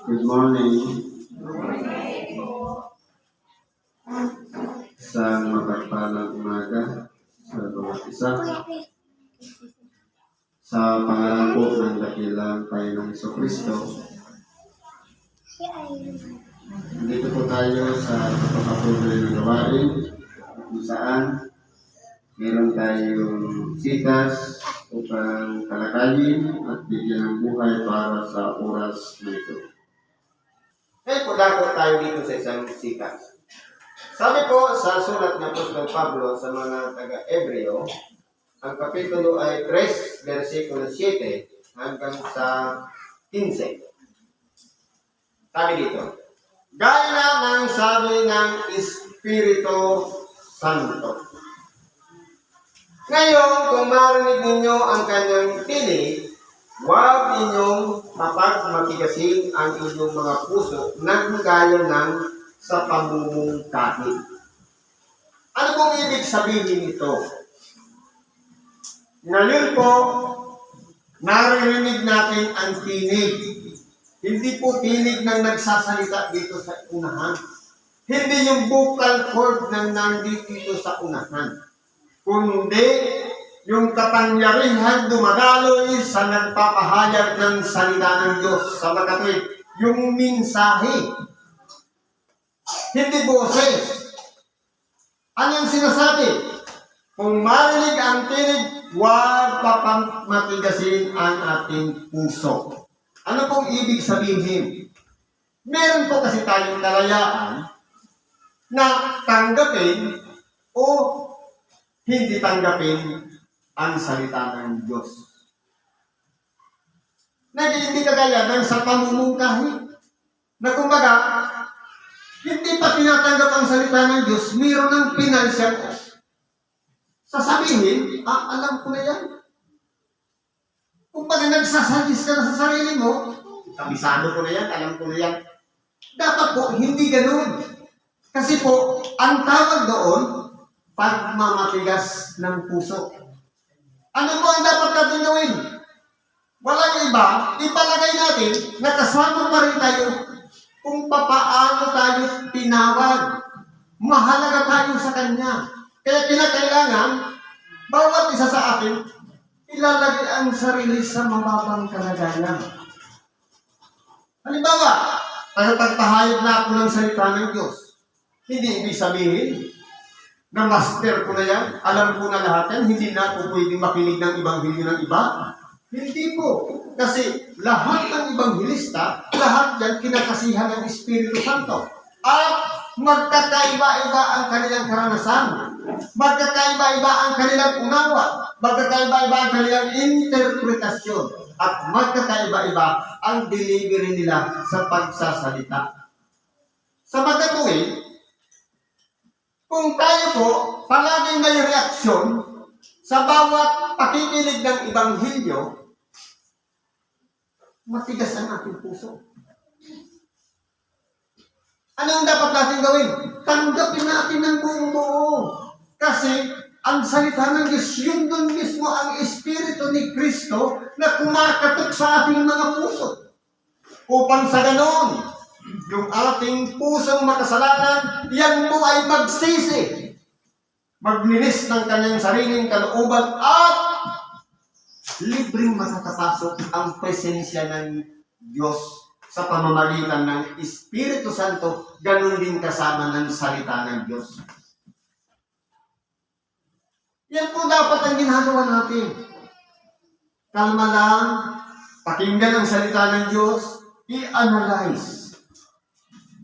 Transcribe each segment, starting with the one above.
Good morning. Isang mapagpalang umaga sa bawat isa. Sa pangalan po ng dakilang Panginoong Jesucristo, dito po tayo sa pagpapatuloy ng gawain kung saan meron tayong sitas upang talakayin at bigyan ng buhay para sa oras na ito. Ngayon po dako tayo dito sa isang sitas. Sabi po sa sulat ng Apostol Pablo sa mga taga-Ebreo, ang kapitulo ay 3, versikulo 7 hanggang sa 15. Sabi dito, gaya ng sabi ng Espiritu Santo. Ngayon, kung marinig ninyo ang kanyang tinig, huwag inyong mapagmatigasin ang inyong mga puso nang gaya ng sa pamumungkahi. Ano pong ibig sabihin nito? Ngayon po, naririnig natin ang tinig. Hindi po tinig ng nagsasalita dito sa unahan. Hindi yung vocal cord na nandito sa unahan. Kundi yung kapangyarihan dumadaloy sa nagpapahayag ng salita ng Diyos sa makatwid. Yung mensahe. Hindi boses. Ano yung sinasabi? Kung marinig ang tinig, huwag papamatigasin ang ating puso. Ano pong ibig sabihin? Meron po kasi tayong kalayaan na tanggapin o hindi tanggapin ang salita ng Diyos. Hindi kagaya ng sa pamumungkahi. Na kumbaga, hindi pa tinatanggap ang salita ng Diyos, mayroon ng pinansyal. Sasabihin, alam ko na yan. Kung pag nagsasagis ka na sa sarili mo, kabisado ko na yan, alam ko na yan. Dapat po, hindi ganun. Kasi po, ang tawag doon, pagmamatigas ng puso. Ano po ang dapat natin gawin? Walang iba, ipalagay natin, nakasama pa rin tayo kung papaano tayo tinawag. Mahalaga tayo sa Kanya. Kaya kinakailangan, bawat isa sa atin, ilalagay ang sarili sa mababang kalagayan. Halimbawa, pagpahayag na ako ng salita ng Diyos, hindi ibig sabihin na master ko na yan, alam ko na lahat yan, hindi na ako pwedeng makinig ng ibanghilyo ng iba. Hindi po. Kasi lahat ng ibanghilista, lahat yan kinakasihan ng Espiritu Santo. At magkakaiba-iba ang kanilang karanasan. Magkakaiba-iba ang kanilang unawa. Magkakaiba-iba ang kanilang interpretasyon. At magkakaiba-iba ang delivery nila sa pagsasalita. Sa magkatuwid, kung tayo po palaging may reaksyon sa bawat pakikinig ng Ibanghilyo, matigas ang ating puso. Ano ang dapat natin gawin? Tanggapin natin ng buong buo. Kasi ang salita ng Diyos, yun doon mismo ang Espiritu ni Kristo na kumakatok sa ating mga puso. Upang sa ganon, yung ating pusong makasalanan, yan mo ay magsisi. Maglinis ng kanyang sariling kalooban at libreng matatapasok ang presensya ng Diyos sa pamamagitan ng Espiritu Santo, ganun din kasama ng salita ng Diyos. Yan po dapat ang ginagawa natin. Kalma lang, pakinggan ang salita ng Diyos, i-analyze.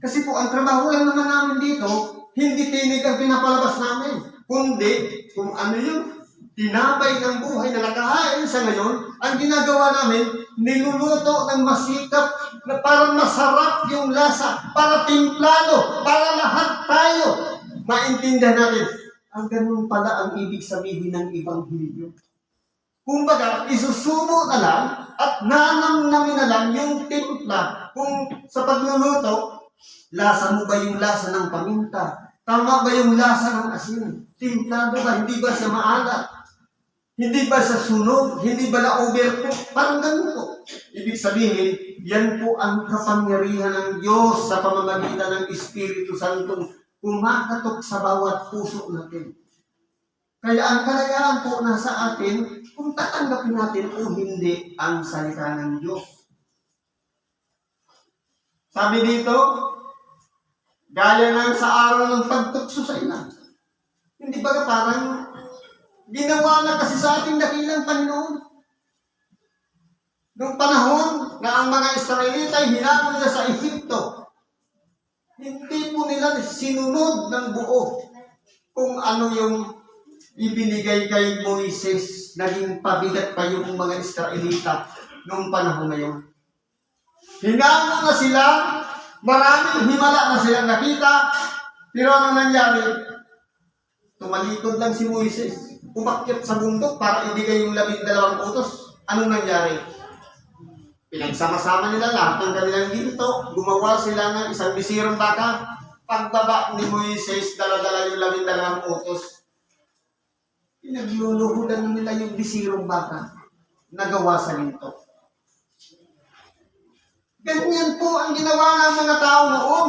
Kasi po, ang trabaho lang naman namin dito, hindi tinig ang pinapalabas namin, kundi kung ano yung tinapay ng buhay na nakahain sa ngayon, ang ginagawa namin, niluluto ng masikap na parang masarap yung lasa, para timplado, para lahat tayo maintindihan natin. Ang ganun pala ang ibig sabihin ng Ibanghilyo. Kumbaga, isusubo na lang at nanamnamin na lang yung timpla. Kung sa pagluluto, lasa mo ba yung lasa ng paminta? Tama ba yung lasa ng asin? Timplado ba? Hindi ba siya maalat? Hindi ba sa sunog? Hindi ba na overcook? Parang ganun po. Ibig sabihin, yan po ang kapangyarihan ng Diyos sa pamamagitan ng Espiritu Santo kumakatok sa bawat puso natin. Kaya ang kalayaan po nasa atin kung tatanggapin natin o hindi ang salita ng Diyos. Sabi dito, gaya ng sa araw ng pagtukso sa ilan. Hindi ba parang ginawa na kasi sa ating dakilang Panginoon? Noong panahon na ang mga Israelita ay hinamon nila sa Ehipto, hindi po nila sinunod ng buo kung ano yung ibinigay kay Moises. Naging pabigat pa yung mga Israelita noong panahon na yun. Hinamon na sila, maraming himala na silang nakita, pero ano nangyari? Tumalikod lang si Moises, umakyat sa bundok para ibigay yung 12 utos. Anong nangyari? Pinagsama-sama nila lahat ng kanilang ginto. Gumawa sila ng isang bisirong baka. Pagbaba ni Moises, dala-dala yung 12 utos. Pinagluluhudan nila yung bisirong baka. Nagawa sa ginto. Ganyan po ang ginawa ng mga tao noon.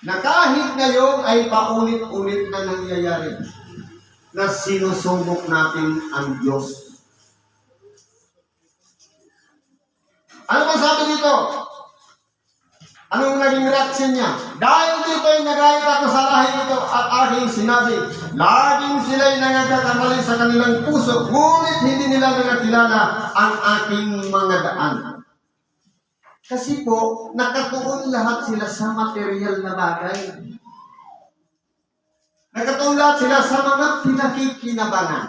Na kahit ngayon ay paulit-ulit na nangyayari. Na sinusubok natin ang Diyos. Ano ba sabi dito? Anong naging reaksyon niya? Dahil dito ay nagayat ako sa lahi ito at aking sinabi, laging sila'y nangagkakamali sa kanilang puso, ngunit hindi nila nangakilala ang aking mga daan. Kasi po, nakatuon lahat sila sa material na bagay. Nakatuon lahat sila sa mga pinakikinabangan.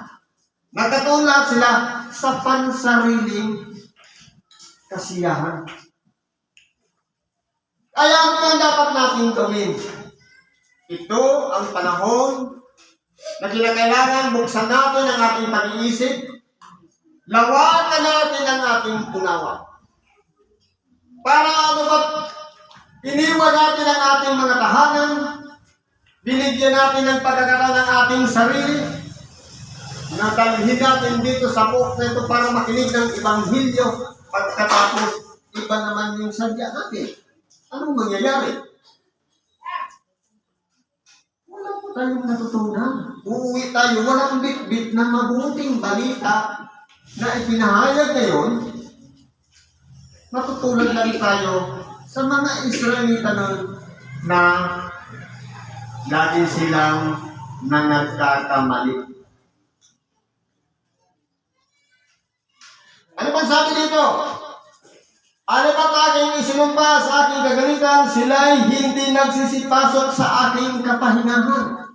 Nakatuon lahat sila sa pansariling kasiyahan. Kaya ano ang dapat natin gawin? Ito ang panahon na kinakailangan buksan natin ang ating pag-iisip, lawakan natin ang ating unawa. Para ano ba, iniwan natin ang ating mga tahanan, binigyan natin ng pagkakaroon ng ating sarili, nadalhin natin dito sa book na ito para makinig ng Ebanghelyo. Pagkatapos, iba naman yung sadya natin. Anong mangyayari? Wala po tayong natutunan. Uuwi tayo, walang bit-bit na mabuting balita na ipinahayag ngayon. Matutulad lang tayo sa mga Israelita nun na lagi silang nagkakamali. Ano bang sabi dito? Ano ba't aking isinumpa sa aking kagalitan, sila'y hindi nagsisipasok sa aking kapahingahan?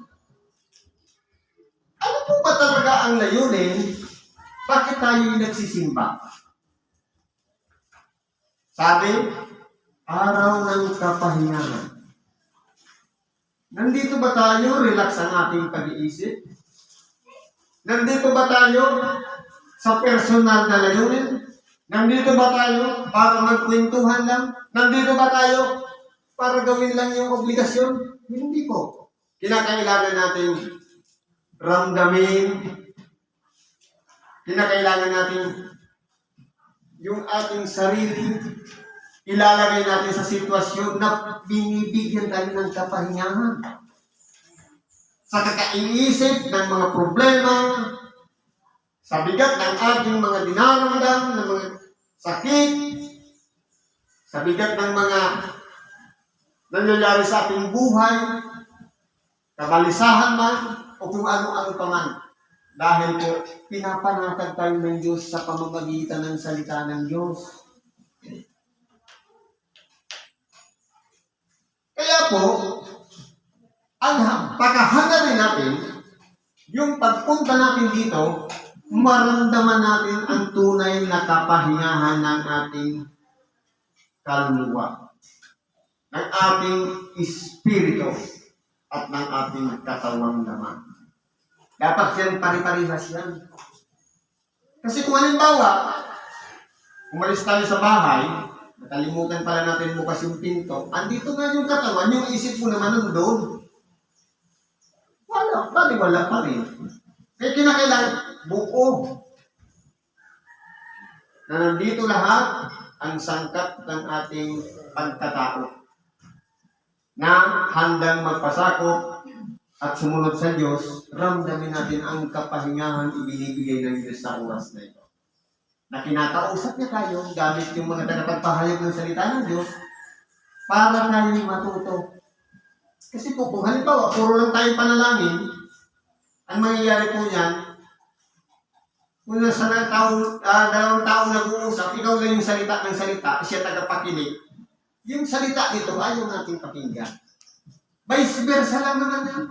Ano po ba talaga ang layunin? Bakit tayo nagsisimba? Sabi, araw ng kapahingahan. Nandito ba tayo, relax ang ating pag-iisip? Nandito ba tayo sa personal na layunin? Nandito ba tayo para magkwentuhan lang? Nandito ba tayo para gawin lang yung obligasyon? Hindi po. Kinakailangan natin ramdamin. Kinakailangan natin yung ating sarili ilalagay natin sa sitwasyon na binibigyan tayo ng kapahingahan. Sa kakaisip ng mga problema, sa bigat ng ating mga dinaramdam, ng mga sakit, sa bigat ng mga nangyayari sa ating buhay, kabalisahan man, o kung ano-ano pa man. Dahil po, pinapanatag tayo ng Diyos sa pamamagitan ng salita ng Diyos. Kaya po, ang pagkahangarin natin, yung pagpunta natin dito, maramdaman natin ang tunay na kapahingahan ng ating kaluluwa, ng ating espiritu, at ng ating katawang naman. Dapat yan pari-parihas yan. Kasi kung halimbawa, umalis tayo sa bahay, nakalimutan pala natin bukas yung pinto, andito nga yung katawan, yung isip mo naman nandun. Wala pa rin. Kaya kinakailangan buo. na nandito lahat ang sangkap ng ating pagkatao na handang magpasakop at sumunod sa Diyos, ramdamin natin ang kapahingahan ibinibigay ng Diyos sa oras na ito. Na kinakausap niya tayo gamit yung mga tagapagpahayag ng salita ng Diyos para tayo matuto. Kasi po, kung halimbawa, puro lang tayo panalangin, ang mangyayari po niyan, kung nasa dalawang taong nag-uusap, ikaw lang yung salita ng salita, siya tagapakinig, yung salita dito ayaw natin pakinggan. Vice versa lang naman yan.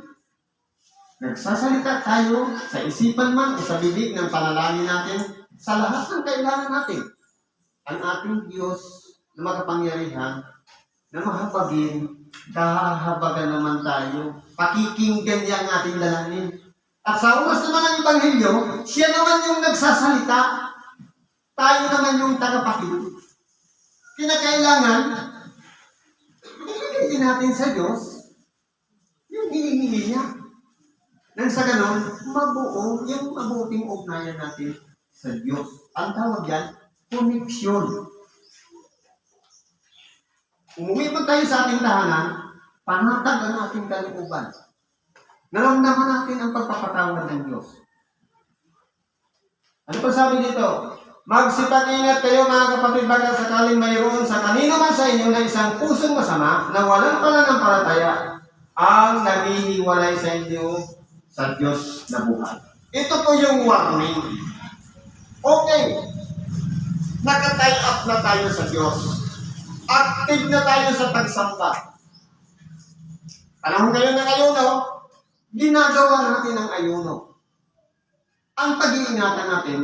Nagsasalita tayo sa isipan man o sa bibig ng panalangin natin sa lahat ng kailangan natin. Ang ating Diyos na makapangyarihan, na mahabagin, kahahabagan naman tayo. Pakikinggan niya ang ating dalangin. At sa oras naman ng Ebanghelyo, siya naman yung nagsasalita. Tayo naman yung tagapakinig. Kinakailangan, ibigay natin sa Diyos yung hinihingi niya. Nang sa ganon, mabuo yung mabuting ugnayan natin sa Diyos. Ang tawag yan, koneksyon. Umuwi po tayo sa ating tahanan, panatag ang ating kalooban. Naramdaman natin ang pagpapatawad ng Diyos. Ano pa sabi dito? Magsipag-ingat kayo mga kapatid baka sakaling mayroon sa kanino man sa inyo na isang pusong masama na walang pananampalataya ang naminiwalay sa inyo sa Diyos na buhay. Ito po yung warning. Okay. Naka-tie up na tayo sa Diyos. Active na tayo sa pagsamba. Panahon ngayon ng ayuno, ginagawa natin ang ayuno. Ang pag-iingatan natin,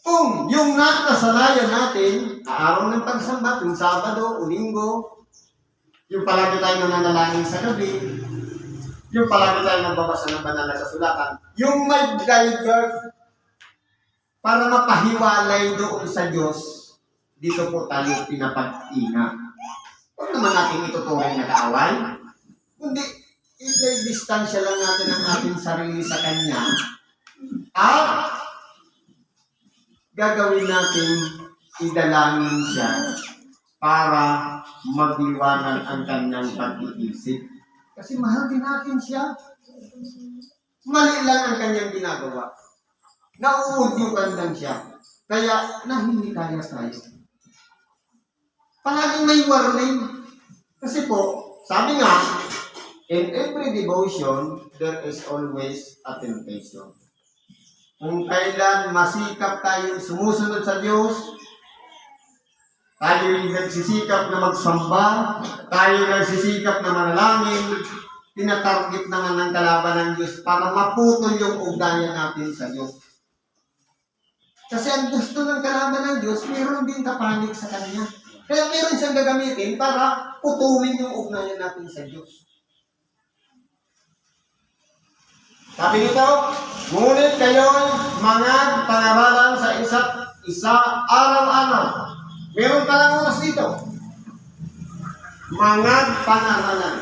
kung yung nakasanayan natin, araw ng pagsamba, yung Sabado o Linggo, yung palagi tayo nananalangin sa gabi, yung palagi tayo nagbabasa ng banal na kasulatan, yung may guide para mapahiwalay doon sa Diyos, dito po tayo pinapag-ingat. Huwag naman natin ituturing na kaaway, kundi i-distansya lang natin ang ating sarili sa Kanya at gagawin natin idalangin siya para magliwanag ang Kanyang pag-iisip. Kasi mahal din natin siya. Mali lang ang Kanyang ginagawa. Nauudyukan lang siya. Kaya nahihikaya tayo. Palaging may warning. Kasi po, sabi nga, in every devotion, there is always a temptation. Kung kailan masikap tayo sumusunod sa Diyos, tayo nagsisikap na magsamba, tayo nagsisikap na manalangin, tinatarget naman ng kalaban ng Diyos para maputol yung ugnayan natin sa Diyos. Kasi ang gusto ng kalaban ng Diyos, meron din kapanig sa Kanya. Kaya meron siyang gagamitin para putulin yung ugnayan natin sa Diyos. Sabi nito, ngunit kayo'y mga pangaralan sa isa't isa araw-araw. Meron ka lang oras dito. Mga pangaralan.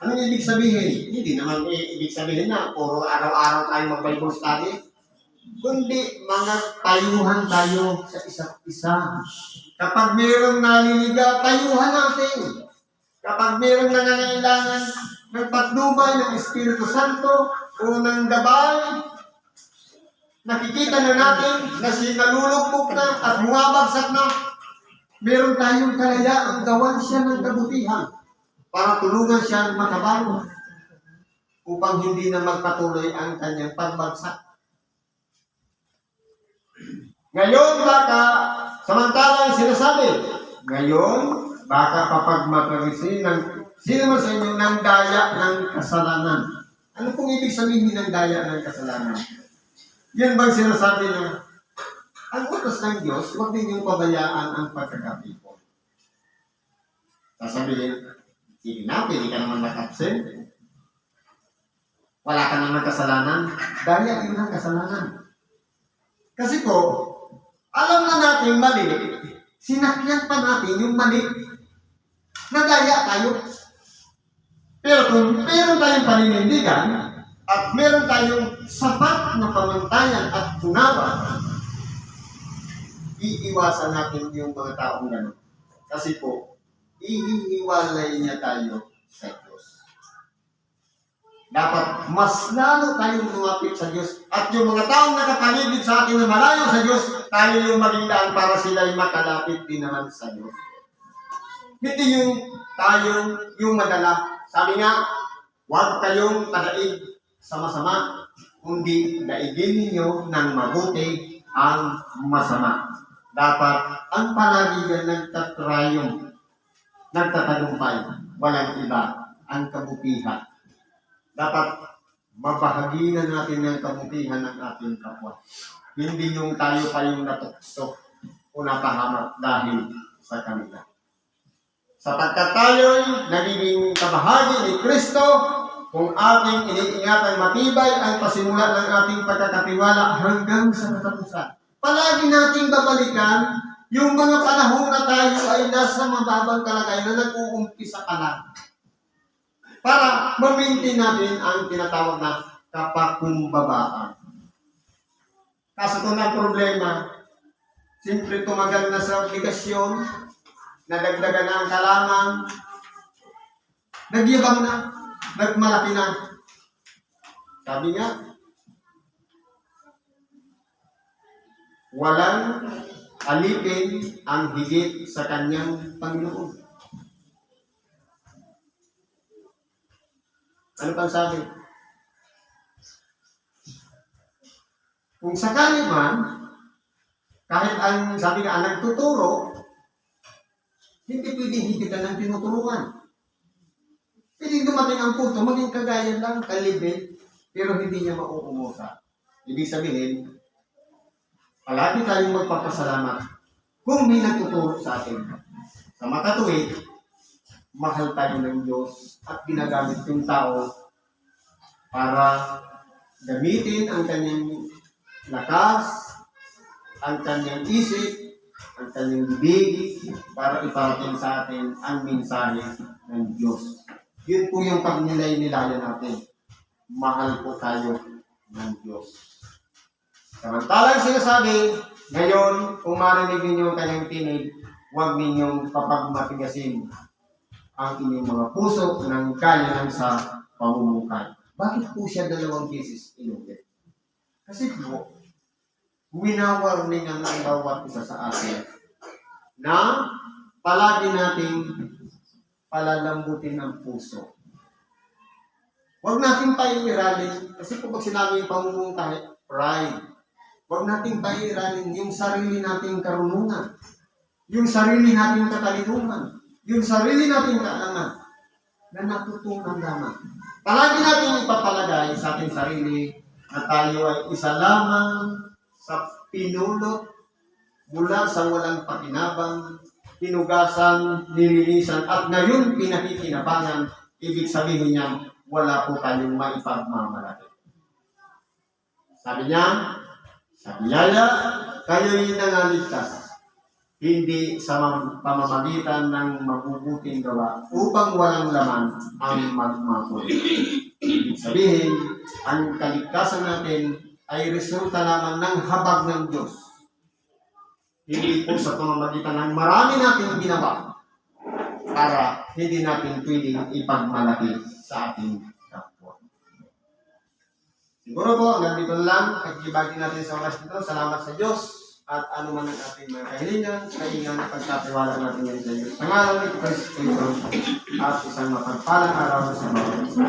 Anong ibig sabihin? Hindi naman ibig sabihin na puro araw-araw tayo mag-Bible study. Kundi mga tayuhan tayo sa isa't isa. Kapag mayroong naliligaw, tayuhan natin. Kapag mayroong nangangailangan ng patnubay ng Espiritu Santo o ng gabay, nakikita na natin na sinalulugpok na at bumabagsak na, meron tayong kalayaang gawan siya ng kabutihan para tulungan siya makabago upang hindi na magpatuloy ang kanyang pagbagsak. Ngayon baka, samantalang sinasabi, ngayon baka papagmatarisi ng sino man sa inyo ng daya ng kasalanan. Ano pong ibig sabihin ng daya ng kasalanan? Yan bang sinasabi na ang utos ng Diyos, huwag ninyong pabayaan ang pagkakapipon. Sasabihin, sige na, pili ka naman nakapsin. Wala ka naman kasalanan. Daya yun ang kasalanan. Kasi po, alam na natin mali, sinakyan pa natin yung mali. Nadaya tayo. Pero kung meron tayong paninindigan, at meron tayong sapat na pamantayan at tunawa, iiwasan natin yung mga taong gano'n. Kasi po, ihihiwalay niya tayo sa Diyos. Dapat mas lalo tayong lumapit sa Diyos. At yung mga taong nakapaligid sa atin na malayo sa Diyos, tayo yung maging daan para sila'y makalapit din naman sa Diyos. Hindi yung tayo yung madala. Sabi nga, huwag kayong padaig sa masama, kundi daigin ninyo ng mabuti ang masama. Dapat ang palaligan nagtatrayong, nagtatagumpay, walang iba, ang kabutihan. Dapat mabahaginan natin ng kabutihan ng ating kapwa. Hindi yung tayo pa yung natukso o napahamak dahil sa kanila. Sapagkat tayo'y nagiging kabahagi ni Kristo, kung ating iniingatan matibay ang pasimula ng ating pagkakatiwala hanggang sa katapusan. Palagi nating babalikan yung mga panahon na tayo ay nasa mababang kalagayan na nag-uumpisa pa lang. Para ma-maintain natin ang tinatawag na kapakumbabaan. Kaso ito na problema, simple tumagal na sa obligasyon, nadagdagan na ang kalaman, nagyabang na, nagmalaki na. Sabi nga, walang alipin ang higit sa kanyang Panginoon. Ano pang sabi? Kung sakali man, kahit ang sabi nga, ang nagtuturo, hindi pwedeng higitan ng tinuturuan. Pwedeng dumating ang punto, maging kagaya lang, kalibin, pero hindi niya mauumusa. Ibig sabihin, palagi tayong magpapasalamat kung may nagtuturo sa atin. Sa makatuwid, mahal tayo ng Diyos at ginagamit yung tao para gamitin ang kanyang lakas, ang kanyang isip, ang kanyang bibig para iparating sa atin ang mensahe ng Diyos. Yun po yung pagnilay-nilayan natin. Mahal po tayo ng Diyos. Samantalang sinasabi, ngayon, kung marinig ninyo ang kanyang tinig, huwag ninyong papagmatigasin ang inyong mga puso ng kaya ng sa pamumukay. Bakit po siya 2 beses inulit? Kasi po, winawarningan ang bawat isa sa atin na palagi nating palalambutin ang puso. Huwag nating pairalin, kasi po pag sinabi yung pamumukay, pride. Huwag nating pairalin yung sarili nating karunungan, yung sarili nating katalinuhan, yung sarili nating kaalaman na natutunan lamang. Palagi natin ipapalagay sa ating sarili na tayo ay isa lamang sa pinulot mula sa walang pakinabang, pinugasan, nilinisan, at ngayon pinakikinabangan. Ibig sabihin niya, wala po tayong maipagmamalaki. Sabi niya, sa biyaya, kayo'y nangaligtas. Hindi sa pamamagitan ng mabubuting gawa upang walang laman ang magmamahal. Ibig sabihin, ang kaligtasan natin ay resulta lamang ng habag ng Diyos. Hindi po sa pamamagitan ng marami nating ginawa para hindi natin pwedeng ipagmalaki sa ating kapwa. Siguro po, hanggang dito lang, pag-ibagi natin sa oras nito. Salamat sa Diyos. At ano man ang ating mga kahilingan, kaingan at pagkatiwala natin yan sa Diyos. Ang araw ni Kristo at isang mapagpalang araw sa bawat isa.